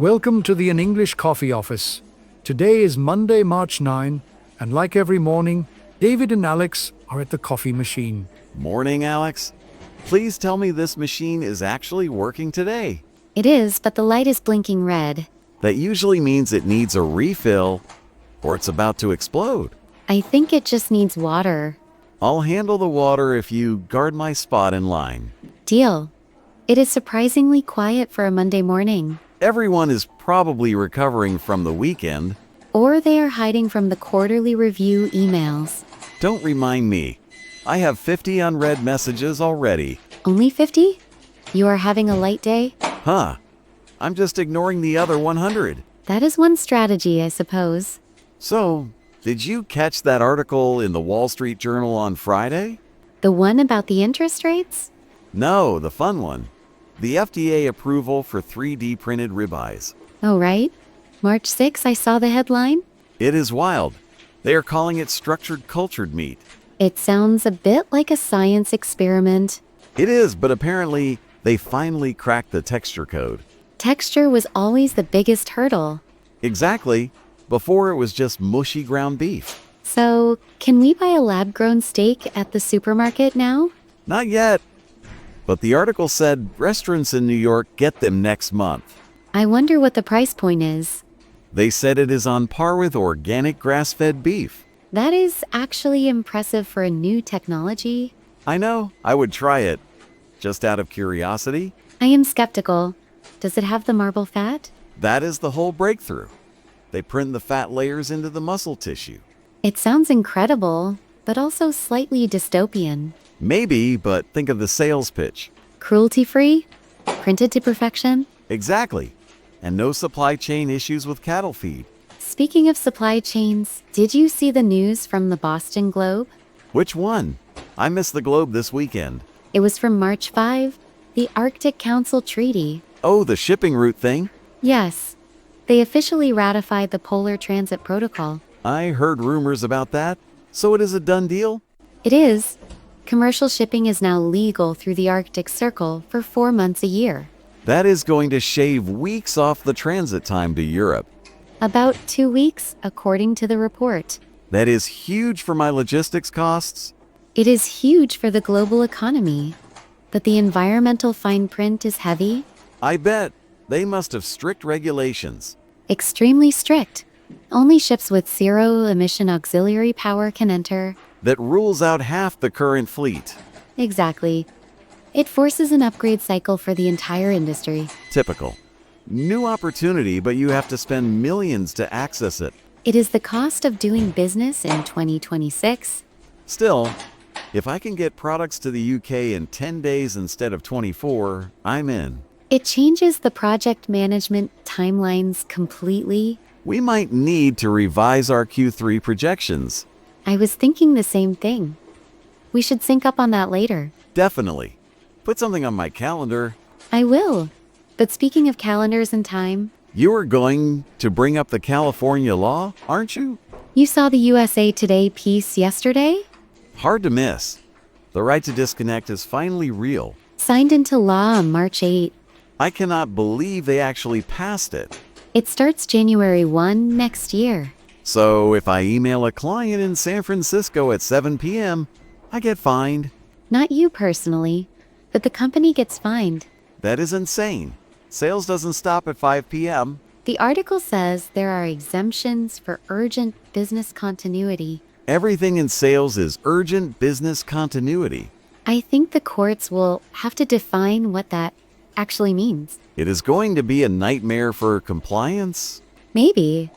Welcome to the An English Coffee Office. Today is Monday, March 9, and like every morning, David and Alex are at the coffee machine. Morning, Alex. Please tell me this machine is actually working today. It is, but the light is blinking red. That usually means it needs a refill or it's about to explode. I think it just needs water. I'll handle the water if you guard my spot in line. Deal. It is surprisingly quiet for a Monday morning. Everyone is probably recovering from the weekend. Or they are hiding from the quarterly review emails. Don't remind me. I have 50 unread messages already. Only 50? You are having a light day? Huh. I'm just ignoring the other 100. That is one strategy, I suppose. So, did you catch that article in the Wall Street Journal on Friday? The one about the interest rates? No, the fun one. The FDA approval for 3D printed ribeyes. Oh, right. March 6, I saw the headline. It is wild. They are calling it structured cultured meat. It sounds a bit like a science experiment. It is, but apparently they finally cracked the texture code. Texture was always the biggest hurdle. Exactly. Before it was just mushy ground beef. So, can we buy a lab-grown steak at the supermarket now? Not yet. But the article said restaurants in New York get them next month. I wonder what the price point is. They said it is on par with organic grass-fed beef. That is actually impressive for a new technology. I know, I would try it. Just out of curiosity. I am skeptical. Does it have the marble fat? That is the whole breakthrough. They print the fat layers into the muscle tissue. It sounds incredible, but also slightly dystopian. Maybe, but think of the sales pitch. Cruelty-free? Printed to perfection? Exactly. And no supply chain issues with cattle feed. Speaking of supply chains, did you see the news from the Boston Globe? Which one? I missed the Globe this weekend. It was from March 5, the Arctic Council Treaty. Oh, the shipping route thing? Yes. They officially ratified the Polar Transit Protocol. I heard rumors about that. So it is a done deal? It is. Commercial shipping is now legal through the Arctic Circle for 4 months a year. That is going to shave weeks off the transit time to Europe. About 2 weeks, according to the report. That is huge for my logistics costs. It is huge for the global economy. But the environmental fine print is heavy. I bet. They must have strict regulations. Extremely strict. Only ships with zero-emission auxiliary power can enter. That rules out half the current fleet. Exactly. It forces an upgrade cycle for the entire industry. Typical. New opportunity, but you have to spend millions to access it. It is the cost of doing business in 2026. Still, if I can get products to the UK in 10 days instead of 24, I'm in. It changes the project management timelines completely. We might need to revise our Q3 projections. I was thinking the same thing. We should sync up on that later. Definitely. Put something on my calendar. I will. But speaking of calendars and time, You are going to bring up the California law, aren't you? you saw the USA Today piece yesterday? Hard to miss. The right to disconnect is finally real. Signed into law on March 8. I cannot believe they actually passed it. It starts January 1 next year. So if I email a client in San Francisco at 7 p.m., I get fined. Not you personally, but the company gets fined. That is insane. Sales doesn't stop at 5 p.m. The article says there are exemptions for urgent business continuity. Everything in sales is urgent business continuity. I think the courts will have to define what that actually means. It is going to be a nightmare for compliance. Maybe.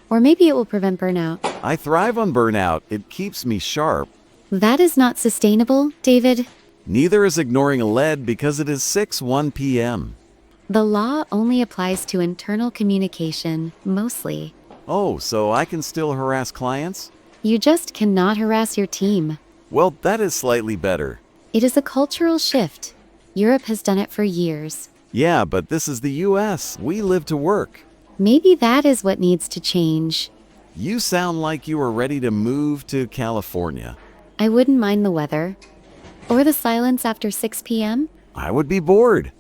Or maybe it will prevent burnout. I thrive on burnout. It keeps me sharp. That is not sustainable, David. Neither is ignoring a lead because it is 6:01 p.m. The law only applies to internal communication, mostly. Oh, so I can still harass clients? You just cannot harass your team. Well, that is slightly better. It is a cultural shift. Europe has done it for years. Yeah, but this is the U.S. We live to work. Maybe that is what needs to change. You sound like you are ready to move to California. I wouldn't mind the weather. Or the silence after 6 p.m. I would be bored.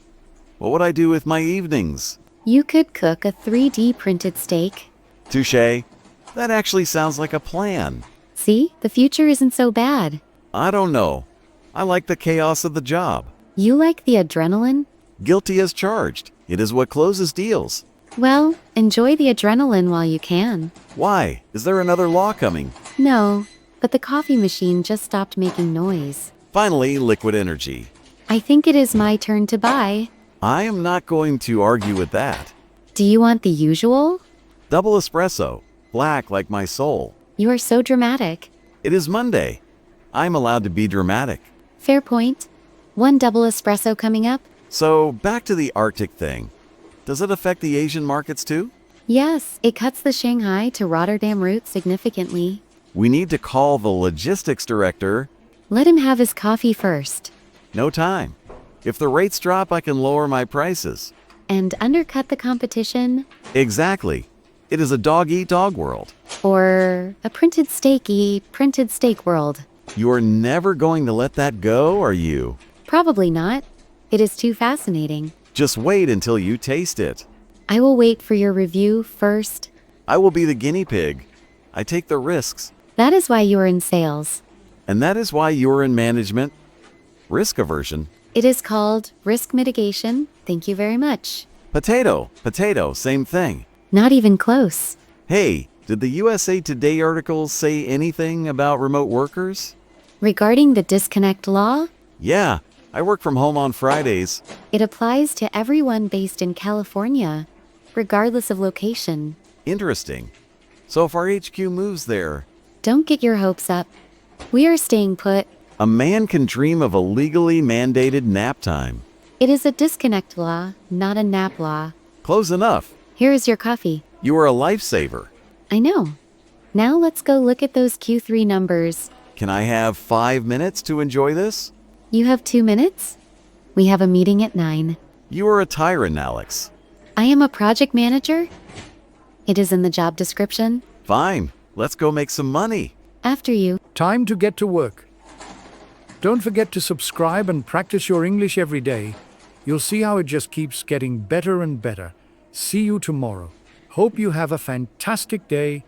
What would I do with my evenings? You could cook a 3D printed steak. Touche. That actually sounds like a plan. See, the future isn't so bad. I don't know. I like the chaos of the job. You like the adrenaline? Guilty as charged. It is what closes deals. Well, enjoy the adrenaline while you can. Why? Is there another law coming? No, but the coffee machine just stopped making noise. Finally, liquid energy. I think it is my turn to buy. I am not going to argue with that. Do you want the usual? Double espresso. Black like my soul. You are so dramatic. It is Monday. I'm allowed to be dramatic. Fair point. One double espresso coming up? So, back to the Arctic thing. Does it affect the Asian markets too? Yes, it cuts the Shanghai to Rotterdam route significantly. We need to call the logistics director. Let him have his coffee first. No time. If the rates drop, I can lower my prices. And undercut the competition? Exactly. It is a dog-eat-dog world. Or a printed steak world? You are never going to let that go, are you? Probably not. It is too fascinating. Just wait until you taste it. I will wait for your review first. I will be the guinea pig. I take the risks. That is why you are in sales. And that is why you're in management. Risk aversion. It is called risk mitigation. Thank you very much. Potato, same thing. Not even close. Hey, did the USA Today article say anything about remote workers? Regarding the disconnect law, Yeah, I work from home on Fridays. it applies to everyone based in California, regardless of location. Interesting. So if our HQ moves there, Don't get your hopes up. We are staying put. a man can dream of a legally mandated nap time. It is a disconnect law, not a nap law. Close enough. Here is your coffee. You are a lifesaver. I know. Now let's go look at those Q3 numbers. Can I have 5 minutes to enjoy this? You have 2 minutes? We have a meeting at 9. You are a tyrant, Alex. I am a project manager? It is in the job description. Fine, let's go make some money. After you. Time to get to work. Don't forget to subscribe and practice your English every day. You'll see how it just keeps getting better and better. See you tomorrow. Hope you have a fantastic day.